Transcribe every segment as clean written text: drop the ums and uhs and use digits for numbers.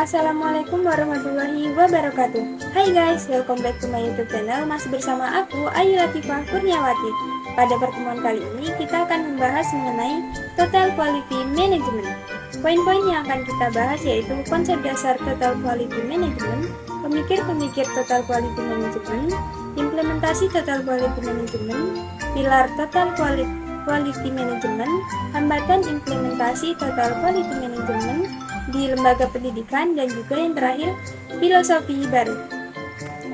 Assalamualaikum warahmatullahi wabarakatuh. Hai guys, welcome back to my YouTube channel. Masih bersama aku, Ayu Latifah Kurniawati. Pada pertemuan kali ini, kita akan membahas mengenai Total Quality Management. Poin-poin yang akan kita bahas yaitu konsep dasar Total Quality Management, pemikir-pemikir Total Quality Management, implementasi Total Quality Management, pilar Total Quality Management, hambatan implementasi Total Quality Management di lembaga pendidikan, dan juga yang terakhir, filosofi baru.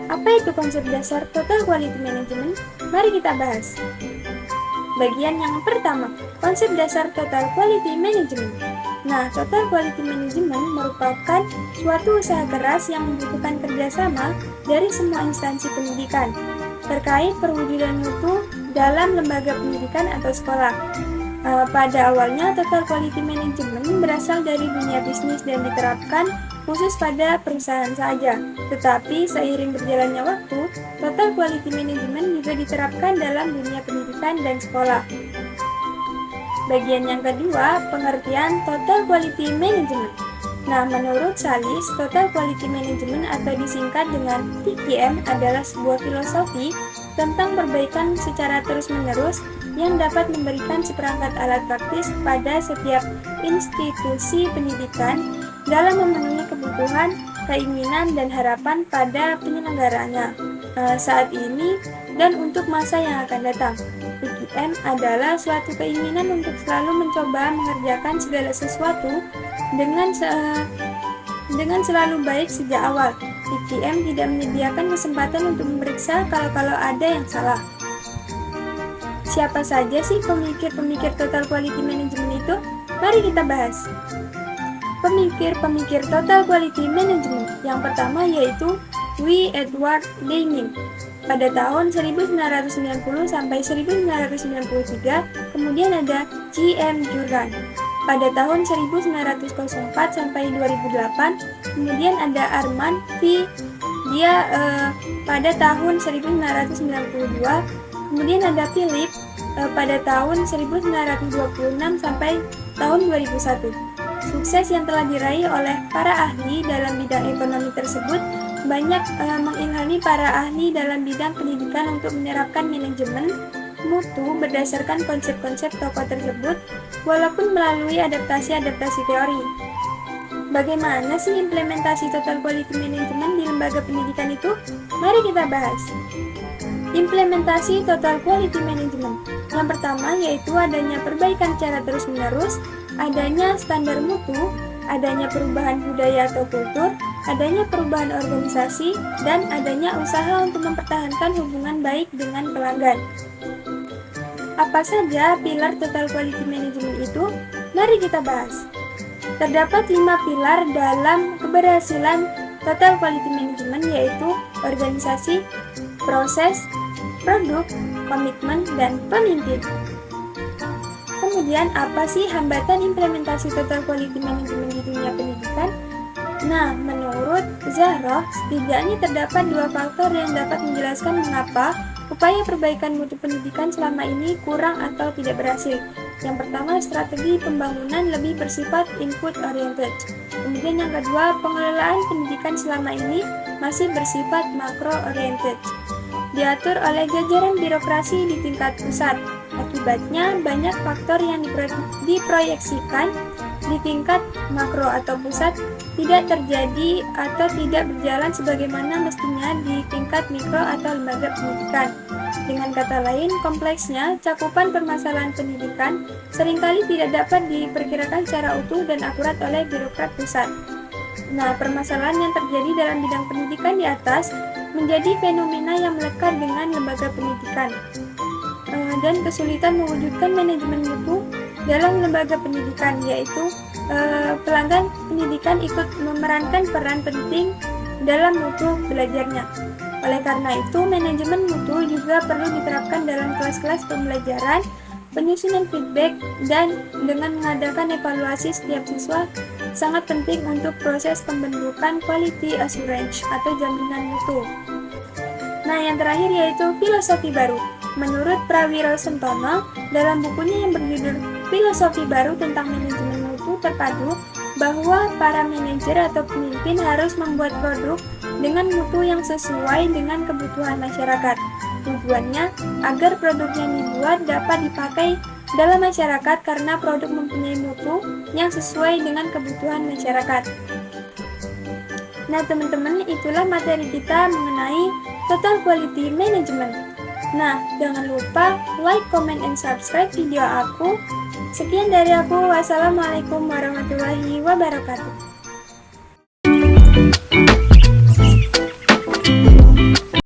Apa itu konsep dasar Total Quality Management? Mari kita bahas. Bagian yang pertama, konsep dasar Total Quality Management. Nah, Total Quality Management merupakan suatu usaha keras yang membutuhkan kerjasama dari semua instansi pendidikan terkait perwujudan mutu dalam lembaga pendidikan atau sekolah. Pada awalnya, Total Quality Management berasal dari dunia bisnis dan diterapkan khusus pada perusahaan saja. Tetapi seiring berjalannya waktu, Total Quality Management juga diterapkan dalam dunia pendidikan dan sekolah. Bagian yang kedua, pengertian Total Quality Management. Nah, menurut Salis, Total Quality Management atau disingkat dengan TQM adalah sebuah filosofi tentang perbaikan secara terus-menerus yang dapat memberikan seperangkat alat praktis pada setiap institusi pendidikan dalam memenuhi kebutuhan, keinginan, dan harapan pada penyelenggaranya saat ini dan untuk masa yang akan datang. TQM adalah suatu keinginan untuk selalu mencoba mengerjakan segala sesuatu dengan selalu baik sejak awal. TQM tidak menyediakan kesempatan untuk memeriksa kalau ada yang salah. Siapa saja sih pemikir-pemikir Total Quality Management itu? Mari kita bahas. Pemikir-pemikir Total Quality Management yang pertama yaitu W. Edward Deming pada tahun 1990 sampai 1993, kemudian ada G. M. Juran pada tahun 1904 sampai 2008, kemudian ada Armand V. Dia pada tahun 1992, kemudian ada Philip pada tahun 1926 sampai tahun 2001. Sukses yang telah diraih oleh para ahli dalam bidang ekonomi tersebut banyak mengilhami para ahli dalam bidang pendidikan untuk menerapkan manajemen mutu berdasarkan konsep-konsep tokoh tersebut walaupun melalui adaptasi teori. Bagaimana sih implementasi Total Quality Management di lembaga pendidikan itu? Mari kita bahas. Implementasi Total Quality Management. Yang pertama yaitu adanya perbaikan secara terus-menerus, adanya standar mutu, adanya perubahan budaya atau kultur, adanya perubahan organisasi, dan adanya usaha untuk mempertahankan hubungan baik dengan pelanggan. Apa saja pilar Total Quality Management itu? Mari kita bahas. Terdapat 5 pilar dalam keberhasilan Total Quality Management yaitu organisasi, proses, produk, komitmen, dan pemimpin. Kemudian apa sih hambatan implementasi Total Quality Management di dunia pendidikan? Nah, menurut Zahroh, setidaknya terdapat 2 faktor yang dapat menjelaskan mengapa upaya perbaikan mutu pendidikan selama ini kurang atau tidak berhasil. Yang pertama, strategi pembangunan lebih bersifat input oriented. Kemudian yang kedua, pengelolaan pendidikan selama ini masih bersifat makro oriented, diatur oleh jajaran birokrasi di tingkat pusat. Akibatnya, banyak faktor yang diproyeksikan di tingkat makro atau pusat tidak terjadi atau tidak berjalan sebagaimana mestinya di tingkat mikro atau lembaga pendidikan. Dengan kata lain, kompleksnya cakupan permasalahan pendidikan seringkali tidak dapat diperkirakan secara utuh dan akurat oleh birokrat pusat. Nah, permasalahan yang terjadi dalam bidang pendidikan di atas menjadi fenomena yang melekat dengan lembaga pendidikan dan kesulitan mewujudkan manajemen mutu dalam lembaga pendidikan, yaitu pelanggan pendidikan ikut memerankan peran penting dalam mutu belajarnya. Oleh karena itu, manajemen mutu juga perlu diterapkan dalam kelas-kelas pembelajaran, penyusunan feedback, dan dengan mengadakan evaluasi setiap siswa sangat penting untuk proses pembentukan quality assurance atau jaminan mutu. Nah, yang terakhir yaitu filosofi baru. Menurut Prawiro Sentono, dalam bukunya yang berjudul Filosofi Baru tentang Manajemen Mutu Terpadu, bahwa para manajer atau pemimpin harus membuat produk dengan mutu yang sesuai dengan kebutuhan masyarakat. Tujuannya agar produk yang dibuat dapat dipakai dalam masyarakat karena produk mempunyai mutu yang sesuai dengan kebutuhan masyarakat. Nah teman-teman, itulah materi kita mengenai Total Quality Management. Nah, jangan lupa like, comment, and subscribe video aku. Sekian dari aku. Wassalamualaikum warahmatullahi wabarakatuh.